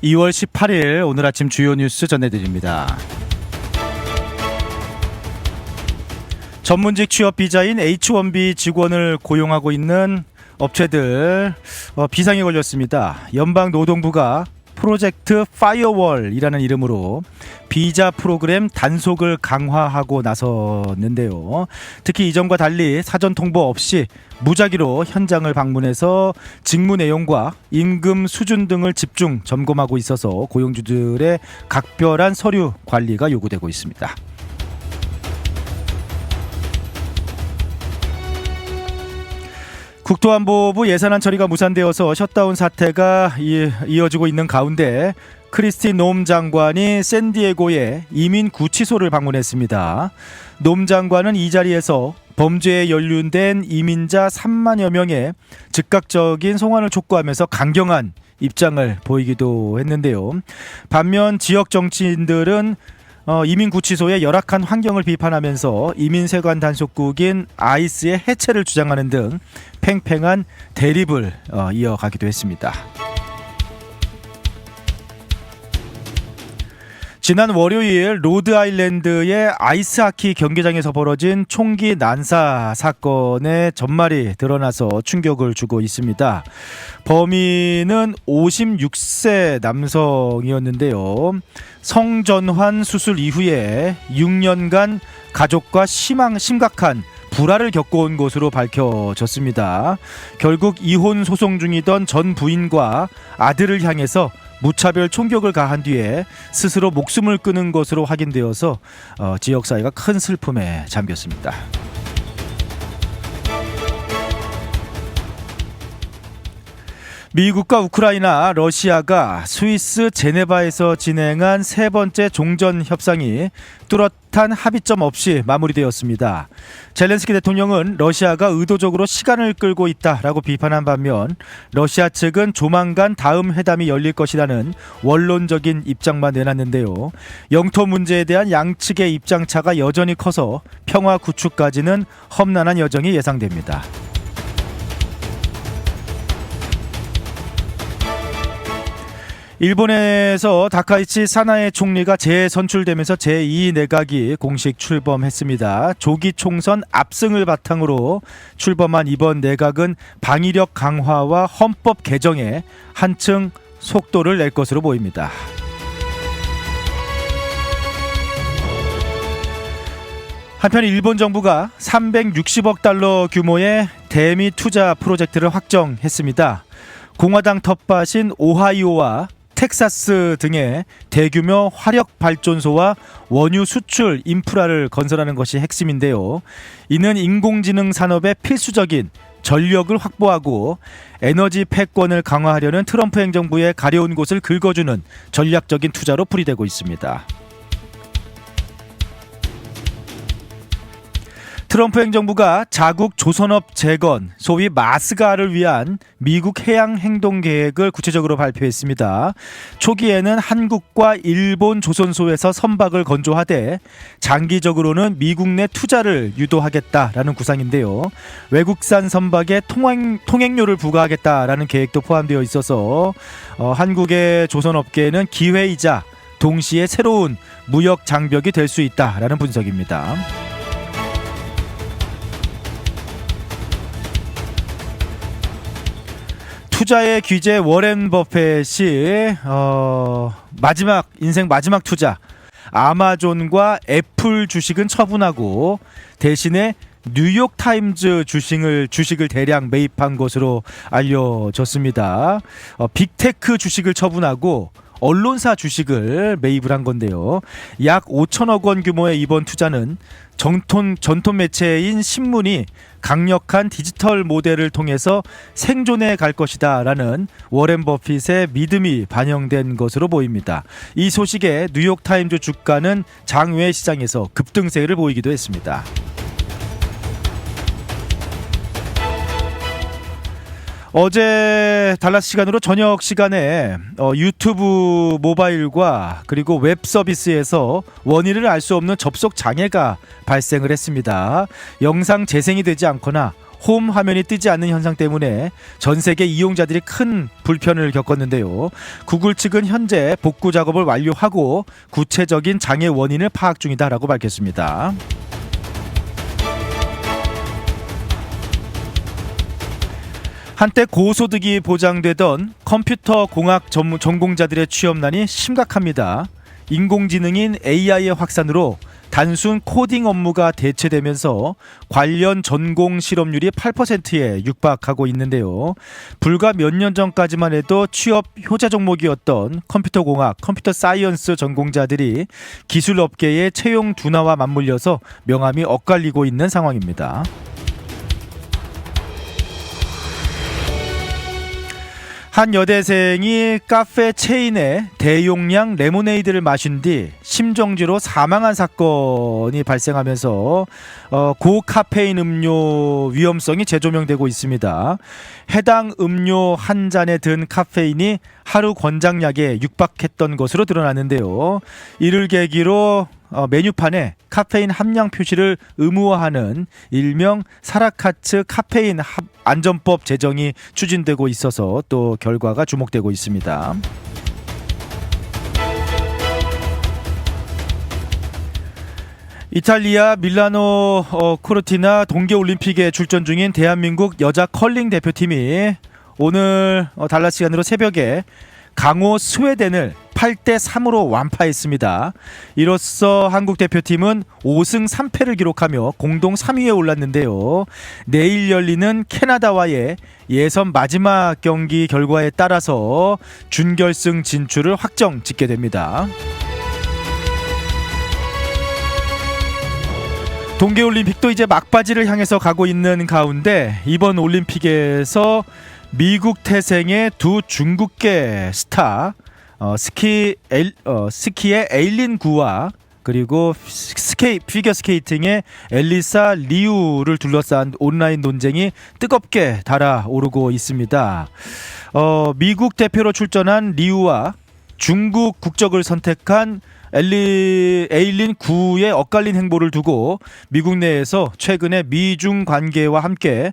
2월 18일 오늘 아침 주요 뉴스 전해드립니다. 전문직 취업 비자인 H1B 직원을 고용하고 있는 업체들 비상이 걸렸습니다. 연방노동부가 프로젝트 파이어월이라는 이름으로 비자 프로그램 단속을 강화하고 나섰는데요. 특히 이전과 달리 사전 통보 없이 무작위로 현장을 방문해서 직무 내용과 임금 수준 등을 집중 점검하고 있어서 고용주들의 각별한 서류 관리가 요구되고 있습니다. 국토안보부 예산안 처리가 무산되어서 셧다운 사태가 이어지고 있는 가운데 크리스티 놈 장관이 샌디에고의 이민 구치소를 방문했습니다. 놈 장관은 이 자리에서 범죄에 연루된 이민자 3만여 명의 즉각적인 송환을 촉구하면서 강경한 입장을 보이기도 했는데요. 반면 지역 정치인들은 이민구치소의 열악한 환경을 비판하면서 이민세관 단속국인 아이스의 해체를 주장하는 등 팽팽한 대립을 이어가기도 했습니다. 지난 월요일 로드아일랜드의 아이스하키 경기장에서 벌어진 총기 난사 사건의 전말이 드러나서 충격을 주고 있습니다. 범인은 56세 남성이었는데요. 성전환 수술 이후에 6년간 가족과 심각한 불화를 겪어온 것으로 밝혀졌습니다. 결국 이혼 소송 중이던 전 부인과 아들을 향해서 무차별 총격을 가한 뒤에 스스로 목숨을 끊은 것으로 확인되어서 지역사회가 큰 슬픔에 잠겼습니다. 미국과 우크라이나, 러시아가 스위스 제네바에서 진행한 세 번째 종전 협상이 뚜렷한 합의점 없이 마무리되었습니다. 젤렌스키 대통령은 러시아가 의도적으로 시간을 끌고 있다라고 비판한 반면 러시아 측은 조만간 다음 회담이 열릴 것이라는 원론적인 입장만 내놨는데요. 영토 문제에 대한 양측의 입장차가 여전히 커서 평화 구축까지는 험난한 여정이 예상됩니다. 일본에서 다카이치 사나에 총리가 재선출되면서 제2 내각이 공식 출범했습니다. 조기 총선 압승을 바탕으로 출범한 이번 내각은 방위력 강화와 헌법 개정에 한층 속도를 낼 것으로 보입니다. 한편 일본 정부가 360억 달러 규모의 대미 투자 프로젝트를 확정했습니다. 공화당 텃밭인 오하이오와 텍사스 등의 대규모 화력 발전소와 원유 수출 인프라를 건설하는 것이 핵심인데요. 이는 인공지능 산업의 필수적인 전력을 확보하고 에너지 패권을 강화하려는 트럼프 행정부의 가려운 곳을 긁어주는 전략적인 투자로 풀이되고 있습니다. 트럼프 행정부가 자국 조선업 재건, 소위 마스가를 위한 미국 해양 행동 계획을 구체적으로 발표했습니다. 초기에는 한국과 일본 조선소에서 선박을 건조하되 장기적으로는 미국 내 투자를 유도하겠다라는 구상인데요. 외국산 선박에 통행료를 부과하겠다라는 계획도 포함되어 있어서 한국의 조선업계에는 기회이자 동시에 새로운 무역 장벽이 될 수 있다라는 분석입니다. 투자의 귀재 워렌 버핏이 인생 마지막 투자 아마존과 애플 주식은 처분하고 대신에 뉴욕타임즈 주식을 대량 매입한 것으로 알려졌습니다. 빅테크 주식을 처분하고 언론사 주식을 매입을 한 건데요. 약 5천억 원 규모의 이번 투자는 전통 매체인 신문이 강력한 디지털 모델을 통해서 생존해 갈 것이다 라는 워렌 버핏의 믿음이 반영된 것으로 보입니다. 이 소식에 뉴욕타임즈 주가는 장외 시장에서 급등세를 보이기도 했습니다. 어제 달라스 시간으로 저녁 시간에 유튜브 모바일과 그리고 웹 서비스에서 원인을 알 수 없는 접속 장애가 발생을 했습니다. 영상 재생이 되지 않거나 홈 화면이 뜨지 않는 현상 때문에 전 세계 이용자들이 큰 불편을 겪었는데요. 구글 측은 현재 복구 작업을 완료하고 구체적인 장애 원인을 파악 중이다라고 밝혔습니다. 한때 고소득이 보장되던 컴퓨터 공학 전공자들의 취업난이 심각합니다. 인공지능인 AI의 확산으로 단순 코딩 업무가 대체되면서 관련 전공 실업률이 8%에 육박하고 있는데요. 불과 몇 년 전까지만 해도 취업 효자 종목이었던 컴퓨터 공학, 컴퓨터 사이언스 전공자들이 기술 업계의 채용 둔화와 맞물려서 명암이 엇갈리고 있는 상황입니다. 한 여대생이 카페 체인에 대용량 레모네이드를 마신 뒤 심정지로 사망한 사건이 발생하면서 고카페인 음료 위험성이 재조명되고 있습니다. 해당 음료 한 잔에 든 카페인이 하루 권장량에 육박했던 것으로 드러났는데요. 이를 계기로 메뉴판에 카페인 함량 표시를 의무화하는 일명 사라카츠 카페인 안전법 제정이 추진되고 있어서 또 결과가 주목되고 있습니다. 이탈리아 밀라노 코르티나 동계올림픽에 출전 중인 대한민국 여자 컬링 대표팀이 오늘 달라 시간으로 새벽에 강호 스웨덴을 8대3으로 완파했습니다. 이로써 한국 대표팀은 5승 3패를 기록하며 공동 3위에 올랐는데요. 내일 열리는 캐나다와의 예선 마지막 경기 결과에 따라서 준결승 진출을 확정 짓게 됩니다. 동계올림픽도 이제 막바지를 향해서 가고 있는 가운데 이번 올림픽에서 미국 태생의 두 중국계 스타 스키의 에일린 구와 그리고 피겨 스케이팅의 엘리사 리우를 둘러싼 온라인 논쟁이 뜨겁게 달아오르고 있습니다. 미국 대표로 출전한 리우와 중국 국적을 선택한 에일린 구의 엇갈린 행보를 두고 미국 내에서 최근에 미중 관계와 함께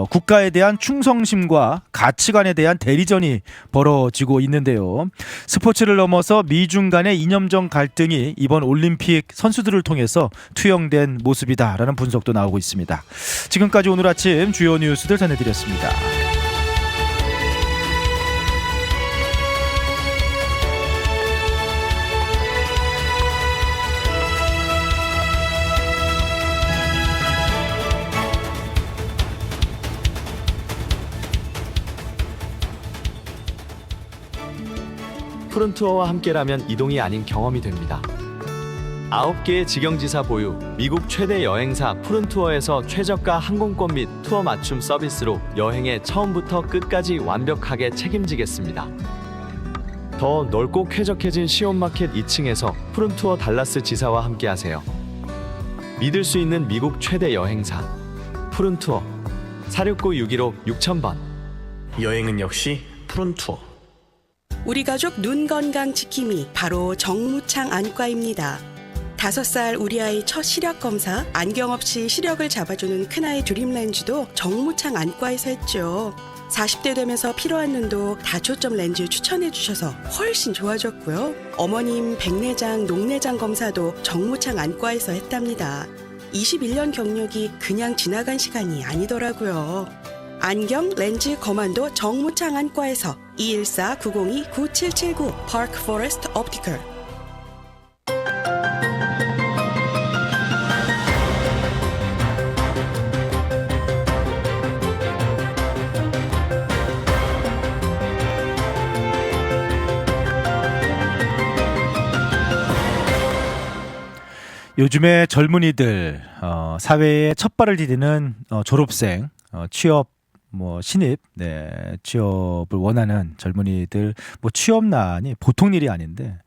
국가에 대한 충성심과 가치관에 대한 대리전이 벌어지고 있는데요. 스포츠를 넘어서 미중 간의 이념적 갈등이 이번 올림픽 선수들을 통해서 투영된 모습이다라는 분석도 나오고 있습니다. 지금까지 오늘 아침 주요 뉴스들 전해드렸습니다. 푸른투어와 함께라면 이동이 아닌 경험이 됩니다. 9개의 직영지사 보유, 미국 최대 여행사 푸른투어에서 최저가 항공권 및 투어 맞춤 서비스로 여행의 처음부터 끝까지 완벽하게 책임지겠습니다. 더 넓고 쾌적해진 시온마켓 2층에서 푸른투어 달라스 지사와 함께하세요. 믿을 수 있는 미국 최대 여행사 푸른투어 469-615-6000번. 여행은 역시 푸른투어. 우리 가족 눈 건강 지킴이 바로 정무창 안과입니다. 5살 우리 아이 첫 시력 검사, 안경 없이 시력을 잡아주는 큰아이 드림 렌즈도 정무창 안과에서 했죠. 40대 되면서 피로한 눈도 다초점 렌즈 추천해 주셔서 훨씬 좋아졌고요. 어머님 백내장, 녹내장 검사도 정무창 안과에서 했답니다. 21년 경력이 그냥 지나간 시간이 아니더라고요. 안경, 렌즈, 거만도 정무창 안과에서 214-902-9779 파크 포레스트 옵티컬. 요즘에 젊은이들 사회에 첫 발을 디디는 졸업생, 취업 신입, 취업을 원하는 젊은이들 취업난이 보통 일이 아닌데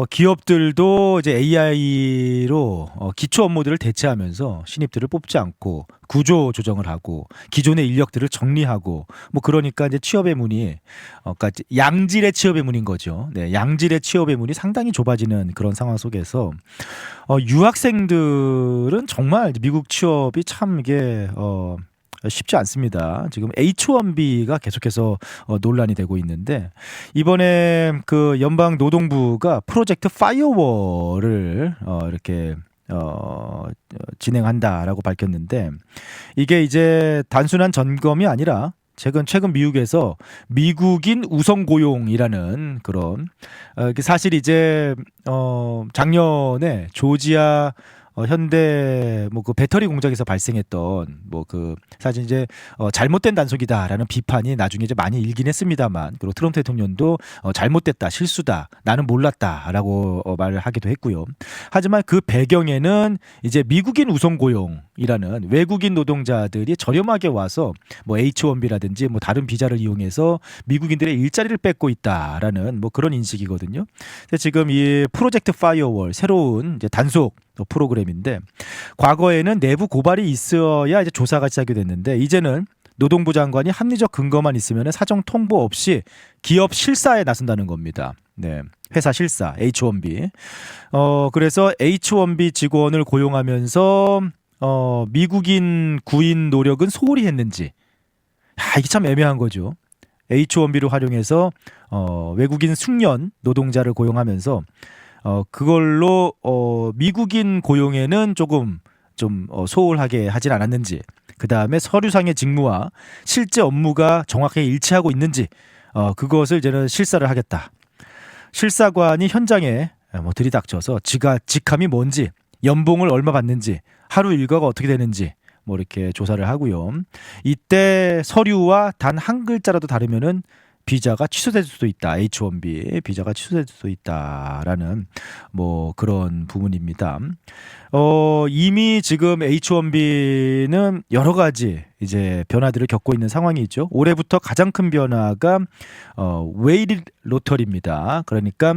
기업들도 이제 AI로 기초 업무들을 대체하면서 신입들을 뽑지 않고 구조 조정을 하고 기존의 인력들을 정리하고 그러니까 이제 취업의 문이 그러니까 양질의 취업의 문인 거죠. 네, 양질의 취업의 문이 상당히 좁아지는 그런 상황 속에서 유학생들은 정말 미국 취업이 참 이게 쉽지 않습니다. 지금 H1B가 계속해서 논란이 되고 있는데 이번에 그 연방 노동부가 프로젝트 파이어월을 이렇게 진행한다라고 밝혔는데 이게 이제 단순한 점검이 아니라 최근 미국에서 미국인 우선 고용이라는 그런 사실 이제 작년에 조지아 현대 뭐 그 배터리 공장에서 발생했던 뭐 그 사실 이제 잘못된 단속이다라는 비판이 나중에 이제 많이 일긴 했습니다만 그리고 트럼프 대통령도 잘못됐다 실수다 나는 몰랐다라고 말을 하기도 했고요. 하지만 그 배경에는 이제 미국인 우선 고용이라는 외국인 노동자들이 저렴하게 와서 뭐 H1B라든지 뭐 다른 비자를 이용해서 미국인들의 일자리를 뺏고 있다라는 뭐 그런 인식이거든요. 그래서 지금 이 프로젝트 파이어월 새로운 이제 단속 프로그램인데 과거에는 내부 고발이 있어야 이제 조사가 시작이 됐는데 이제는 노동부 장관이 합리적 근거만 있으면 사정 통보 없이 기업 실사에 나선다는 겁니다. 네, 회사 실사 H1B. 그래서 H1B 직원을 고용하면서 미국인 구인 노력은 소홀히 했는지. 이게 참 애매한 거죠. H1B를 활용해서 외국인 숙련 노동자를 고용하면서 그걸로 미국인 고용에는 조금 좀 소홀하게 하진 않았는지, 그 다음에 서류상의 직무와 실제 업무가 정확하게 일치하고 있는지 그것을 이제는 실사를 하겠다. 실사관이 현장에 들이닥쳐서 직함이 뭔지, 연봉을 얼마 받는지, 하루 일과가 어떻게 되는지 뭐 이렇게 조사를 하고요. 이때 서류와 단 한 글자라도 다르면은 비자가 취소될 수도 있다. H1B 비자가 취소될 수도 있다라는 뭐 그런 부분입니다. 이미 지금 H1B는 여러 가지 이제 변화들을 겪고 있는 상황이죠. 올해부터 가장 큰 변화가 웨이드 로터리입니다. 그러니까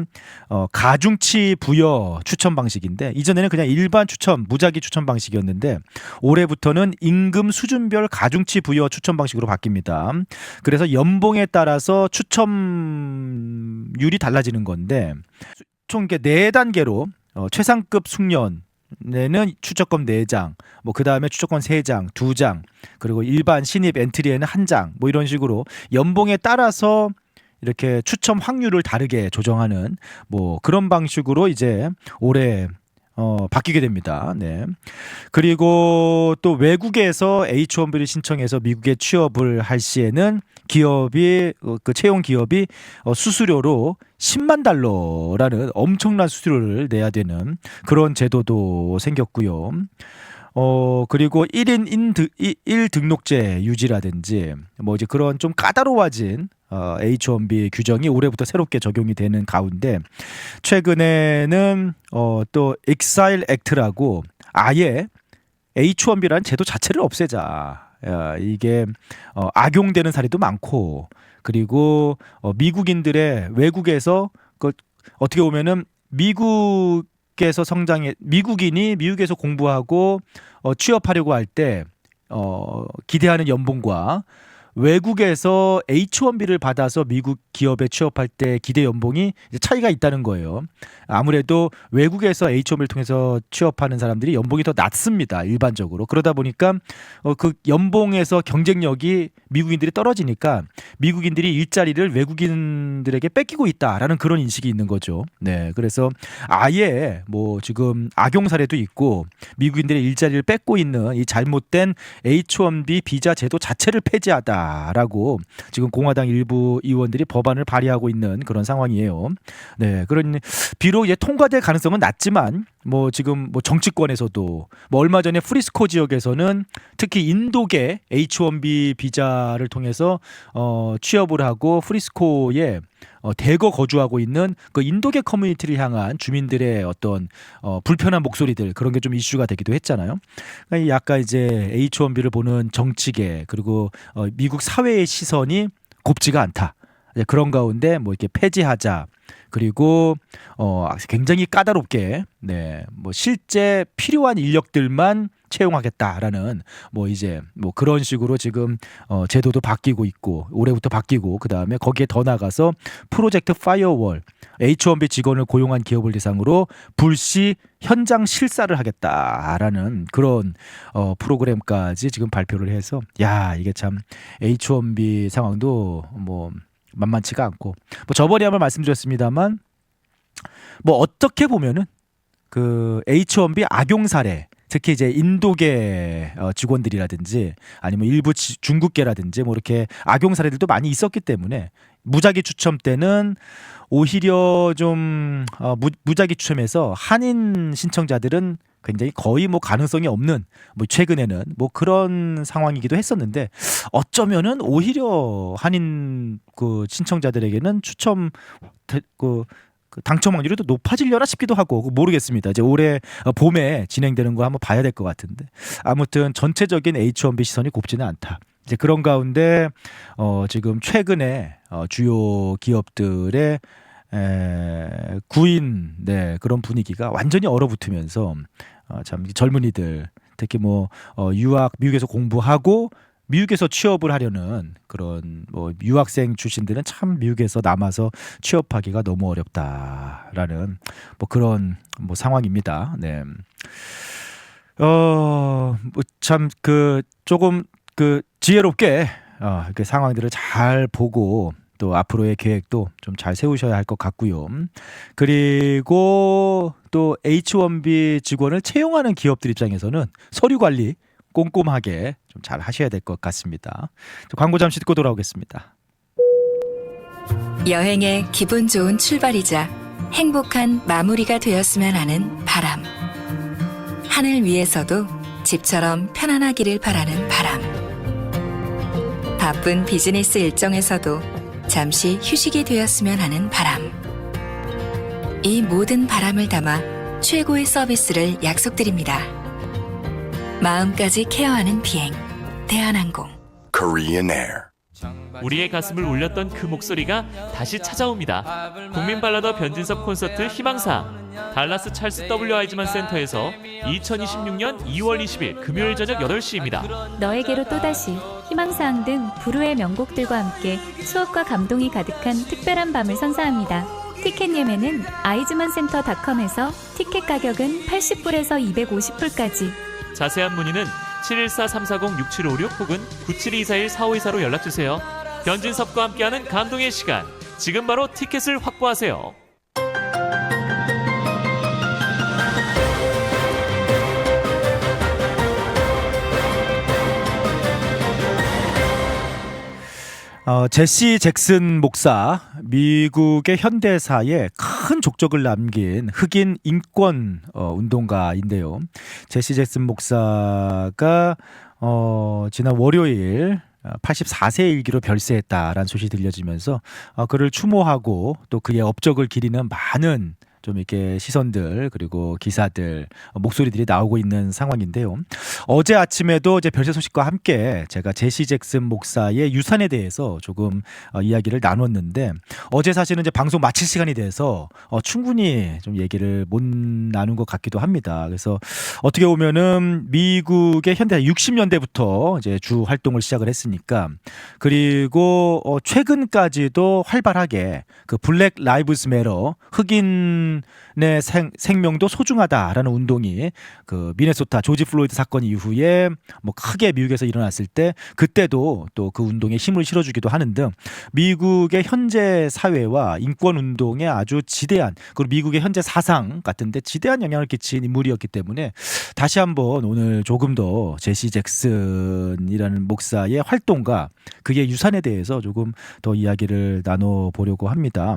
가중치 부여 추천 방식인데 이전에는 그냥 일반 추천, 무작위 추천 방식이었는데 올해부터는 임금 수준별 가중치 부여 추천 방식으로 바뀝니다. 그래서 연봉에 따라서 추첨률이 달라지는 건데 총 이게 4단계로 최상급 숙련 에는 추천권 4장, 뭐 그 다음에 추천권 3장, 2장, 그리고 일반 신입 엔트리에는 1장, 뭐 이런 식으로 연봉에 따라서 이렇게 추첨 확률을 다르게 조정하는 뭐 그런 방식으로 이제 올해 바뀌게 됩니다. 네. 그리고 또 외국에서 H1B를 신청해서 미국에 취업을 할 시에는 기업이 그 채용 기업이 수수료로 10만 달러라는 엄청난 수수료를 내야 되는 그런 제도도 생겼고요. 그리고 1인 1등록제 유지라든지 뭐 이제 그런 좀 까다로워진 H1B 규정이 올해부터 새롭게 적용이 되는 가운데 최근에는 또 Exile Act라고 아예 H1B라는 제도 자체를 없애자. 이게 악용되는 사례도 많고 그리고 미국인들의 외국에서 어떻게 보면은 미국에서 미국인이 미국에서 공부하고 취업하려고 할 때 기대하는 연봉과 외국에서 H1B를 받아서 미국 기업에 취업할 때 기대 연봉이 이제 차이가 있다는 거예요. 아무래도 외국에서 H1B를 통해서 취업하는 사람들이 연봉이 더 낮습니다. 일반적으로. 그러다 보니까 그 연봉에서 경쟁력이 미국인들이 떨어지니까 미국인들이 일자리를 외국인들에게 뺏기고 있다라는 그런 인식이 있는 거죠. 네, 그래서 아예 뭐 지금 악용 사례도 있고 미국인들의 일자리를 뺏고 있는 이 잘못된 H1B 비자 제도 자체를 폐지하다라고 지금 공화당 일부 의원들이 법안을 발의하고 있는 그런 상황이에요. 네, 그런 비록 이제 통과될 가능성은 낮지만 뭐 지금 뭐 정치권에서도 뭐 얼마 전에 프리스코 지역에서는 특히 인도계 H1B 비자를 통해서 취업을 하고 프리스코에 대거 거주하고 있는 그 인도계 커뮤니티를 향한 주민들의 어떤 불편한 목소리들 그런 게 좀 이슈가 되기도 했잖아요. 그러니까 약간 이제 H1B를 보는 정치계 그리고 미국 사회의 시선이 곱지가 않다. 그런 가운데 뭐 이렇게 폐지하자. 그리고 굉장히 까다롭게 네, 뭐 실제 필요한 인력들만 채용하겠다라는 뭐 이제 뭐 그런 식으로 지금 제도도 바뀌고 있고 올해부터 바뀌고 그다음에 거기에 더 나가서 프로젝트 파이어월 H1B 직원을 고용한 기업을 대상으로 불시 현장 실사를 하겠다라는 그런 프로그램까지 지금 발표를 해서 야 이게 참 H1B 상황도 뭐 만만치가 않고 뭐 저번에 한번 말씀드렸습니다만 뭐 어떻게 보면은 그 H1B 악용 사례 특히 이제 인도계 직원들이라든지 아니면 일부 중국계라든지 뭐 이렇게 악용 사례들도 많이 있었기 때문에 무작위 추첨 때는 오히려 좀 무작위 추첨에서 한인 신청자들은 굉장히 거의 뭐 가능성이 없는 뭐 최근에는 뭐 그런 상황이기도 했었는데 어쩌면은 오히려 한인 그 신청자들에게는 추첨 그 당첨 확률이 더 높아지려나 싶기도 하고 모르겠습니다. 이제 올해 봄에 진행되는 거 한번 봐야 될 것 같은데 아무튼 전체적인 H1B 시선이 곱지는 않다. 이제 그런 가운데 지금 최근에 주요 기업들의 구인 그런 분위기가 완전히 얼어붙으면서 참 젊은이들 특히 뭐 유학 미국에서 공부하고 미국에서 취업을 하려는 그런 뭐 유학생 출신들은 참 미국에서 남아서 취업하기가 너무 어렵다라는 뭐 그런 뭐 상황입니다. 네. 뭐 참 그 조금 그 지혜롭게 그 상황들을 잘 보고 또 앞으로의 계획도 좀 잘 세우셔야 할 것 같고요. 그리고 또 H1B 직원을 채용하는 기업들 입장에서는 서류 관리 꼼꼼하게 좀 잘 하셔야 될 것 같습니다. 광고 잠시 듣고 돌아오겠습니다. 여행의 기분 좋은 출발이자 행복한 마무리가 되었으면 하는 바람. 하늘 위에서도 집처럼 편안하기를 바라는 바람. 바쁜 비즈니스 일정에서도 잠시 휴식이 되었으면 하는 바람. 이 모든 바람을 담아 최고의 서비스를 약속드립니다. 마음까지 케어하는 비행 대한항공. Korean Air. 우리의 가슴을 울렸던 그 목소리가 다시 찾아옵니다. 국민 발라더 변진섭 콘서트 희망사 달라스 찰스 W 아이즈만 센터에서 2026년 2월 20일 금요일 저녁 8시입니다. 너에게로 또다시 희망사항 등 부르의 명곡들과 함께 추억과 감동이 가득한 특별한 밤을 선사합니다. 티켓 예매는 아이즈만센터.com에서 티켓 가격은 80불에서 250불까지. 자세한 문의는 714-340-6756 혹은 972-241-4524로 연락주세요. 변진섭과 함께하는 감동의 시간, 지금 바로 티켓을 확보하세요. 제시 잭슨 목사, 미국의 현대사에 큰 족적을 남긴 흑인 인권 운동가인데요. 제시 잭슨 목사가 지난 월요일 84세 일기로 별세했다라는 소식이 들려지면서 그를 추모하고 또 그의 업적을 기리는 많은 좀 이렇게 시선들 그리고 기사들 목소리들이 나오고 있는 상황인데요. 어제 아침에도 이제 별세 소식과 함께 제가 제시 잭슨 목사의 유산에 대해서 조금 이야기를 나눴는데 어제 사실은 이제 방송 마칠 시간이 돼서 충분히 좀 얘기를 못 나눈 것 같기도 합니다. 그래서 어떻게 보면은 미국의 현대 60년대부터 이제 주 활동을 시작을 했으니까 그리고 최근까지도 활발하게 그 블랙 라이브스 매터 흑인의 생명도 소중하다라는 운동이 그 미네소타 조지 플로이드 사건 이후에 뭐 크게 미국에서 일어났을 때 그때도 또 그 운동에 힘을 실어주기도 하는 등 미국의 현재 사회와 인권 운동에 아주 지대한 그리고 미국의 현재 사상 같은데 지대한 영향을 끼친 인물이었기 때문에 다시 한번 오늘 조금 더 제시 잭슨이라는 목사의 활동과 그의 유산에 대해서 조금 더 이야기를 나눠보려고 합니다.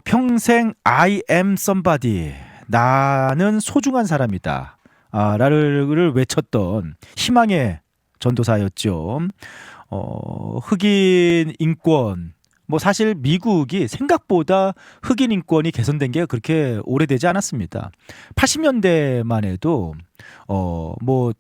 평생 I am somebody, 나는 소중한 사람이다 라를 외쳤던 희망의 전도사였죠. 흑인 인권, 뭐 사실 미국이 생각보다 흑인 인권이 개선된 게 그렇게 오래되지 않았습니다. 80년대만 해도 뭐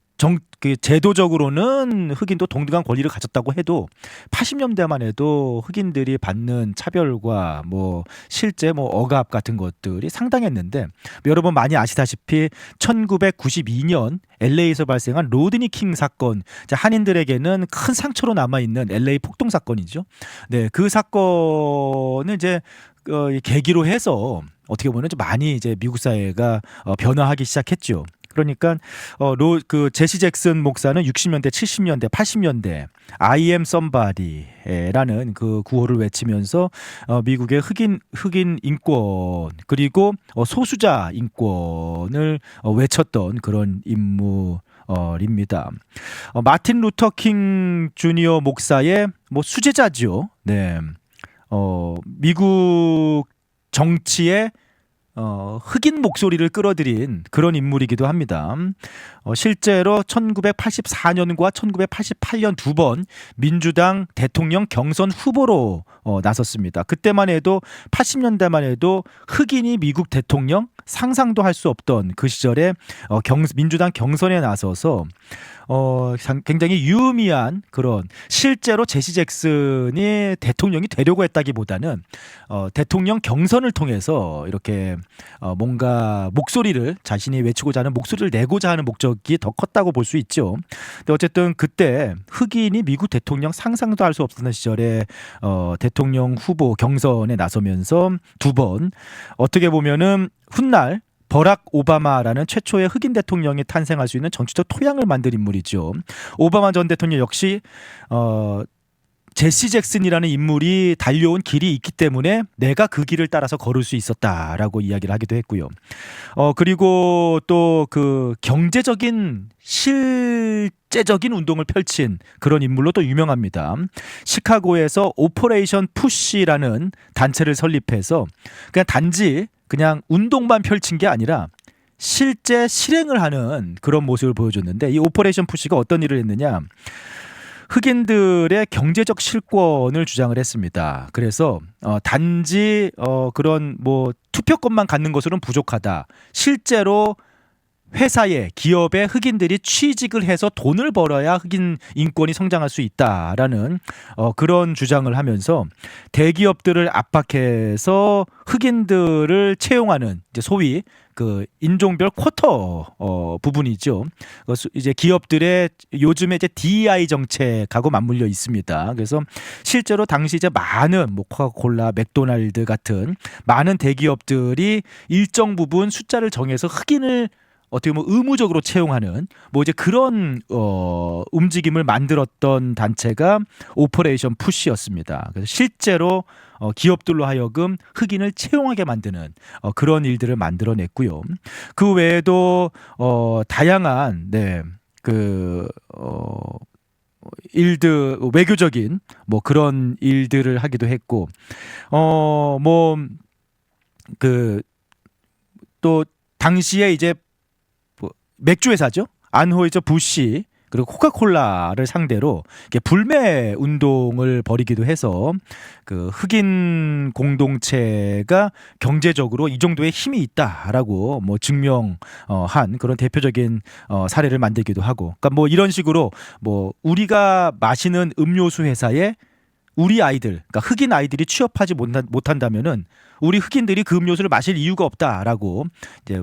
그 제도적으로는 흑인도 동등한 권리를 가졌다고 해도 80년대만 해도 흑인들이 받는 차별과 뭐 실제 뭐 억압 같은 것들이 상당했는데 여러분 많이 아시다시피 1992년 LA에서 발생한 로드니 킹 사건, 한인들에게는 큰 상처로 남아 있는 LA 폭동 사건이죠. 네, 그 사건을 이제 계기로 해서 어떻게 보면 좀 많이 이제 미국 사회가 변화하기 시작했죠. 그러니까 그 제시 잭슨 목사는 60년대, 70년대, 80년대 I am somebody라는 그 구호를 외치면서 미국의 흑인 인권 그리고 소수자 인권을 외쳤던 그런 인물입니다. 마틴 루터 킹 주니어 목사의 뭐 수제자죠. 네. 미국 정치에 흑인 목소리를 끌어들인 그런 인물이기도 합니다. 실제로 1984년과 1988년 두 번 민주당 대통령 경선 후보로 나섰습니다. 그때만 해도 80년대만 해도 흑인이 미국 대통령 상상도 할 수 없던 그 시절에 민주당 경선에 나서서 굉장히 유의미한 그런 실제로 제시 잭슨이 대통령이 되려고 했다기보다는 대통령 경선을 통해서 이렇게 뭔가 목소리를 자신이 외치고자 하는 목소리를 내고자 하는 목적이 더 컸다고 볼 수 있죠. 근데 어쨌든 그때 흑인이 미국 대통령 상상도 할 수 없었던 시절에 대통령 후보 경선에 나서면서 두 번 어떻게 보면은 훗날 버락 오바마라는 최초의 흑인 대통령이 탄생할 수 있는 정치적 토양을 만든 인물이죠. 오바마 전 대통령 역시 제시 잭슨이라는 인물이 달려온 길이 있기 때문에 내가 그 길을 따라서 걸을 수 있었다라고 이야기를 하기도 했고요. 그리고 또 그 경제적인 실제적인 운동을 펼친 그런 인물로 또 유명합니다. 시카고에서 오퍼레이션 푸시라는 단체를 설립해서 그냥 운동만 펼친 게 아니라 실제 실행을 하는 그런 모습을 보여줬는데 이 오퍼레이션 푸시가 어떤 일을 했느냐. 흑인들의 경제적 실권을 주장을 했습니다. 그래서 단지 그런 뭐 투표권만 갖는 것으로는 부족하다. 실제로 회사에 기업에 흑인들이 취직을 해서 돈을 벌어야 흑인 인권이 성장할 수 있다라는 그런 주장을 하면서 대기업들을 압박해서 흑인들을 채용하는 이제 소위 그 인종별 쿼터 부분이죠. 이제 기업들의 요즘에 이제 DEI 정책하고 맞물려 있습니다. 그래서 실제로 당시 이제 많은 뭐 코카콜라, 맥도날드 같은 많은 대기업들이 일정 부분 숫자를 정해서 흑인을 어떻게 보면 의무적으로 채용하는 뭐 이제 그런 움직임을 만들었던 단체가 오퍼레이션 푸시였습니다. 그래서 실제로 기업들로 하여금 흑인을 채용하게 만드는 그런 일들을 만들어냈고요. 그 외에도 다양한 일들 외교적인 뭐 그런 일들을 하기도 했고 또 당시에 이제 맥주 회사죠. 안호이저 부시 그리고 코카콜라를 상대로 불매 운동을 벌이기도 해서 그 흑인 공동체가 경제적으로 이 정도의 힘이 있다라고 뭐 증명한 그런 대표적인 사례를 만들기도 하고, 그러니까 뭐 이런 식으로 뭐 우리가 마시는 음료수 회사에 우리 아이들, 그러니까 흑인 아이들이 취업하지 못한다면은 우리 흑인들이 그 음료수를 마실 이유가 없다라고 이제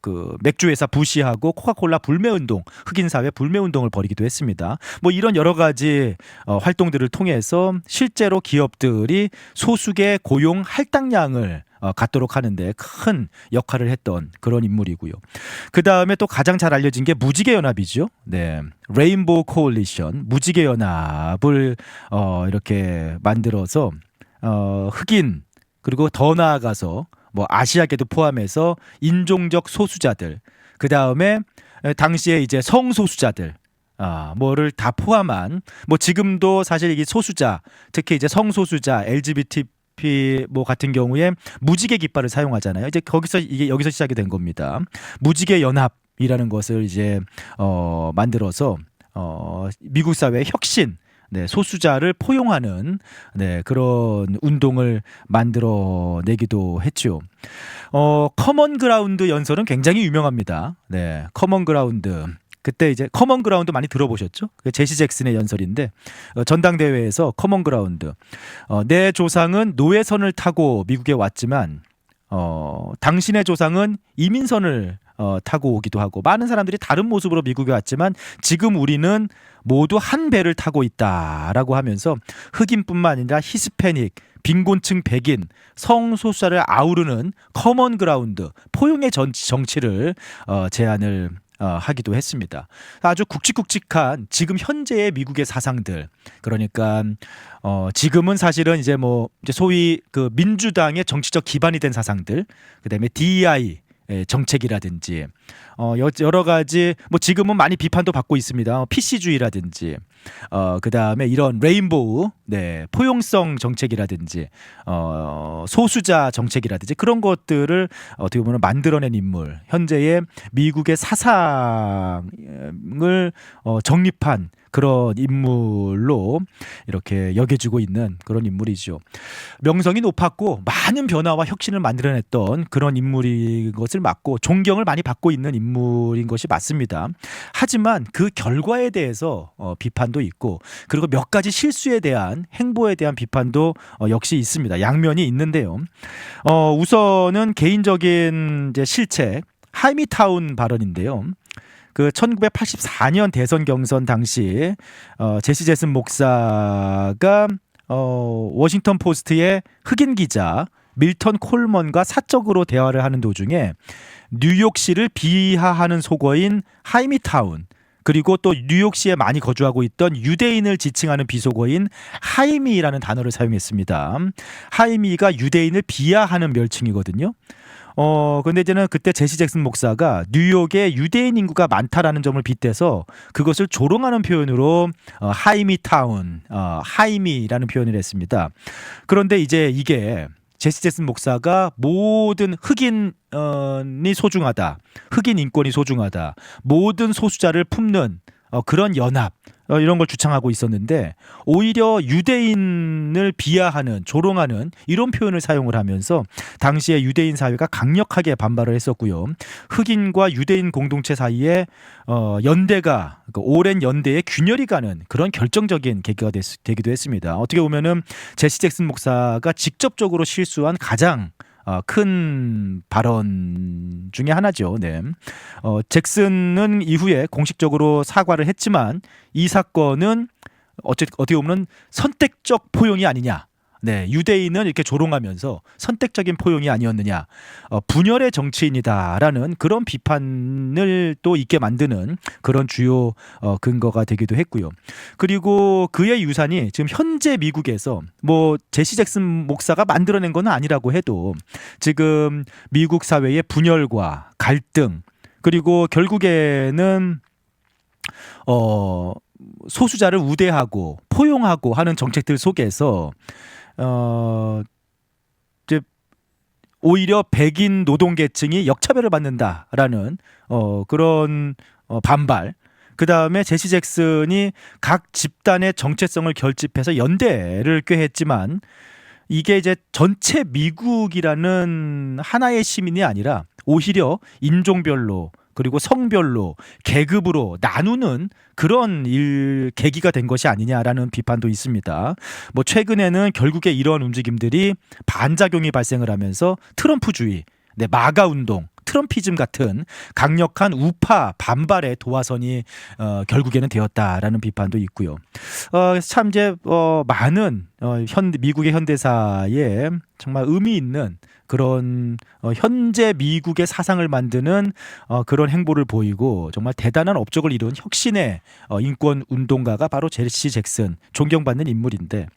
그 맥주 회사 부시하고 코카콜라 불매 운동, 흑인 사회 불매 운동을 벌이기도 했습니다. 뭐 이런 여러 가지 활동들을 통해서 실제로 기업들이 소수의 고용 할당량을 갖도록 하는데 큰 역할을 했던 그런 인물이고요. 그 다음에 또 가장 잘 알려진 게 무지개 연합이죠. 네, 레인보우 코올리션, 무지개 연합을 이렇게 만들어서 흑인 그리고 더 나아가서 뭐 아시아계도 포함해서 인종적 소수자들, 그 다음에 당시에 이제 성소수자들, 뭐를 다 포함한 뭐 지금도 사실 이게 소수자, 특히 이제 성소수자 LGBT 뭐 같은 경우에 무지개 깃발을 사용하잖아요. 이제 여기서 시작이 된 겁니다. 무지개 연합이라는 것을 이제 만들어서 미국 사회의 혁신, 소수자를 포용하는 그런 운동을 만들어내기도 했죠. 커먼 그라운드 연설은 굉장히 유명합니다. 커먼 그라운드. 그때 이제 커먼 그라운드 많이 들어보셨죠? 그 제시 잭슨의 연설인데 전당대회에서 커먼 그라운드 내 조상은 노예선을 타고 미국에 왔지만 당신의 조상은 이민선을 타고 오기도 하고 많은 사람들이 다른 모습으로 미국에 왔지만 지금 우리는 모두 한 배를 타고 있다라고 하면서 흑인뿐만 아니라 히스패닉, 빈곤층 백인, 성소수자를 아우르는 커먼 그라운드, 포용의 정치를 제안을 하기도 했습니다. 아주 굵직굵직한 지금 현재의 미국의 사상들, 그러니까 지금은 사실은 이제 소위 그 민주당의 정치적 기반이 된 사상들, 그다음에 DEI 정책이라든지 여러 가지 지금은 많이 비판도 받고 있습니다. PC주의라든지 그다음에 이런 레인보우 포용성 정책이라든지 소수자 정책이라든지 그런 것들을 어떻게 보면 만들어낸 인물, 현재의 미국의 사상을 정립한 그런 인물로 이렇게 여겨지고 있는 그런 인물이죠. 명성이 높았고 많은 변화와 혁신을 만들어냈던 그런 인물인 것을 맞고 존경을 많이 받고 있는 인물인 것이 맞습니다. 하지만 그 결과에 대해서 비판도 있고 그리고 몇 가지 실수에 대한 행보에 대한 비판도 역시 있습니다. 양면이 있는데요. 우선은 개인적인 이제 실책 하이미타운 발언인데요. 그 1984년 대선 경선 당시 제시 잭슨 목사가 워싱턴 포스트의 흑인 기자 밀턴 콜먼과 사적으로 대화를 하는 도중에 뉴욕시를 비하하는 속어인 하이미타운, 그리고 또 뉴욕시에 많이 거주하고 있던 유대인을 지칭하는 비속어인 하이미라는 단어를 사용했습니다. 하이미가 유대인을 비하하는 멸칭이거든요. 근데 이제는 그때 제시 잭슨 목사가 뉴욕에 유대인 인구가 많다라는 점을 빗대서 그것을 조롱하는 표현으로 하이미타운, 하이미라는 표현을 했습니다. 그런데 이제 이게 제시 잭슨 목사가 모든 흑인이 소중하다, 흑인 인권이 소중하다, 모든 소수자를 품는 그런 연합, 이런 걸 주창하고 있었는데 오히려 유대인을 비하하는, 조롱하는 이런 표현을 사용을 하면서 당시에 유대인 사회가 강력하게 반발을 했었고요. 흑인과 유대인 공동체 사이에 연대가, 오랜 연대의 균열이 가는 그런 결정적인 계기가 되기도 했습니다. 어떻게 보면은 제시 잭슨 목사가 직접적으로 실수한 가장 큰 발언 중에 하나죠. 네. 잭슨은 이후에 공식적으로 사과를 했지만 이 사건은 어떻게 보면 선택적 포용이 아니냐. 네, 유대인은 이렇게 조롱하면서 선택적인 포용이 아니었느냐, 분열의 정치인이다라는 그런 비판을 또 있게 만드는 그런 주요 근거가 되기도 했고요. 그리고 그의 유산이 지금 현재 미국에서 제시 잭슨 목사가 만들어낸 건 아니라고 해도 지금 미국 사회의 분열과 갈등, 그리고 결국에는 소수자를 우대하고 포용하고 하는 정책들 속에서 이제 오히려 백인 노동계층이 역차별을 받는다라는 그런 반발. 그 다음에 제시 잭슨이 각 집단의 정체성을 결집해서 연대를 꾀했지만 이게 이제 전체 미국이라는 하나의 시민이 아니라 오히려 인종별로, 그리고 성별로, 계급으로 나누는 그런 계기가 된 것이 아니냐라는 비판도 있습니다. 최근에는 결국에 이런 움직임들이 반작용이 발생을 하면서 트럼프주의, 마가 운동, 트럼피즘 같은 강력한 우파 반발의 도화선이 결국에는 되었다라는 비판도 있고요. 참 이제 많은 미국의 현대사에 정말 의미 있는 그런 현재 미국의 사상을 만드는 그런 행보를 보이고 정말 대단한 업적을 이룬 혁신의 인권 운동가가 바로 제시 잭슨, 존경받는 인물인데,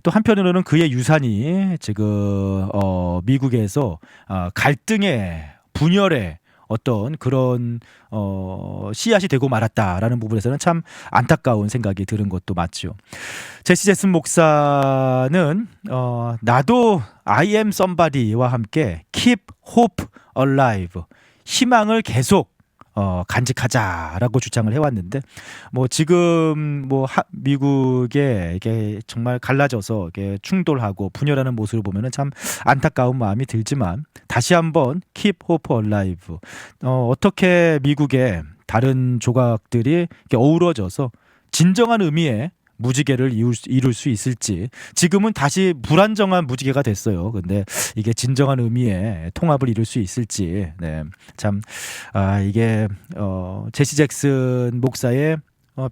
또 한편으로는 그의 유산이 지금 미국에서 갈등의, 분열의 어떤 그런 씨앗이 되고 말았다라는 부분에서는 참 안타까운 생각이 드는 것도 맞죠. 제시 잭슨 목사는 나도 I am somebody와 함께 keep hope alive, 희망을 계속 간직하자라고 주장을 해왔는데, 지금 미국에 이게 정말 갈라져서 이게 충돌하고 분열하는 모습을 보면은 참 안타까운 마음이 들지만, 다시 한번 keep hope alive, 어떻게 미국에 다른 조각들이 이렇게 어우러져서 진정한 의미의 무지개를 이룰 수 있을지. 지금은 다시 불안정한 무지개가 됐어요. 근데 이게 진정한 의미의 통합을 이룰 수 있을지. 네. 참 이게 제시 잭슨 목사의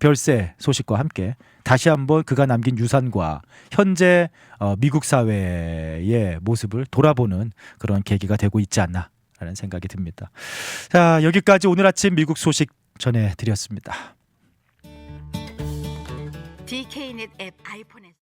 별세 소식과 함께 다시 한번 그가 남긴 유산과 현재 미국 사회의 모습을 돌아보는 그런 계기가 되고 있지 않나라는 생각이 듭니다. 자, 여기까지 오늘 아침 미국 소식 전해드렸습니다. DK넷 앱 아이폰에서